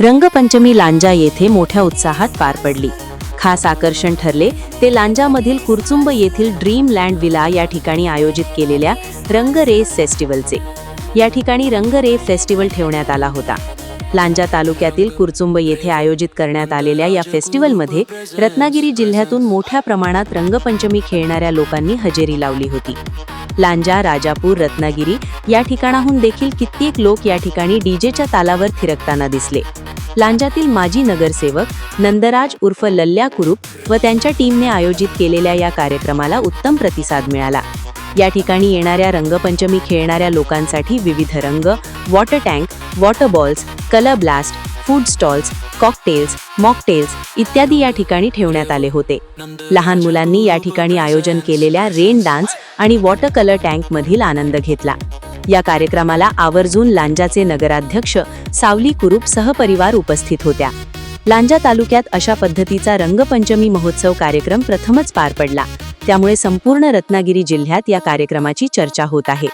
रंगपंचमी लांजा येथे मोठ्या उत्साहात पार पडली. खास आकर्षण ठरले ते लांजामधील कुरचुंब येथील ड्रीम लँड विला या ठिकाणी आयोजित केलेल्या रंग रेस फेस्टिवलचे. या ठिकाणी रंग रेस फेस्टिवल ठेवण्यात आला होता. लांजा तालुक्यातील कुरचुंब येथे आयोजित करण्यात आलेल्या या फेस्टिवलमध्ये रत्नागिरी जिल्ह्यातून मोठ्या प्रमाणात रंगपंचमी खेळणाऱ्या लोकांनी हजेरी लावली होती. लांजा, राजापूर, रत्नागिरी या ठिकाणाहून देखील कित्येक लोक या ठिकाणी डीजेच्या तालावर थिरकताना दिसले. लांजातील माजी नगरसेवक नंदराज उर्फ लल्ल्या कुरूप व त्यांच्या टीमने आयोजित केलेल्या या कार्यक्रमाला उत्तम प्रतिसाद मिळाला. या ठिकाणी येणाऱ्या रंगपंचमी खेळणाऱ्या लोकांसाठी विविध रंग, water tank, water balls, colour blast, food stalls, cocktails, mocktails इत्यादी या ठिकाणी ठेवण्यात आले होते. लहान मुलांनी या ठिकाणी आयोजन केलेल्या रेन डान्स आणि वॉटर कलर टँक मधील आनंद घेतला. या कार्यक्रमाला आवर्जून लांजाचे नगराध्यक्ष सावली कुरूप सहपरिवार उपस्थित होत्या. लांजा तालुक्यात अशा पद्धतीचा रंगपंचमी महोत्सव कार्यक्रम प्रथमच पार पडला. त्यामुळे संपूर्ण रत्नागिरी जिल्ह्यात या कार्यक्रमाची चर्चा होत आहे.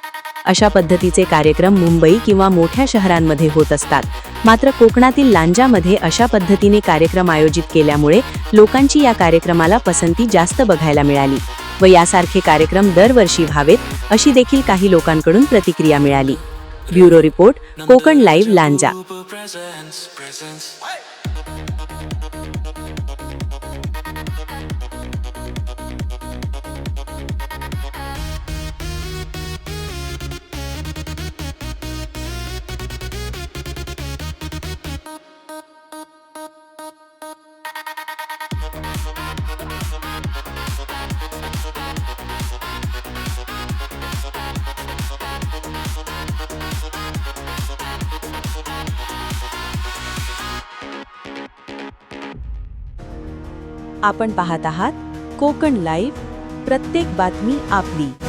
अशा पद्धतीचे कार्यक्रम मुंबई किंवा मोठ्या शहरांमध्ये होत असतात. मात्र कोकणातील लांजामध्ये अशा पद्धतीने कार्यक्रम आयोजित केल्यामुळे लोकांची या कार्यक्रमाला पसंती जास्त बघायला मिळाली व यासारखे कार्यक्रम दरवर्षी व्हावेत अशी देखील काही लोकांकडून प्रतिक्रिया मिळाली. Bureau report, Konkan live, Lanja. आपण पाहत आहात कोकण लाईव्ह, प्रत्येक बातमी आपली.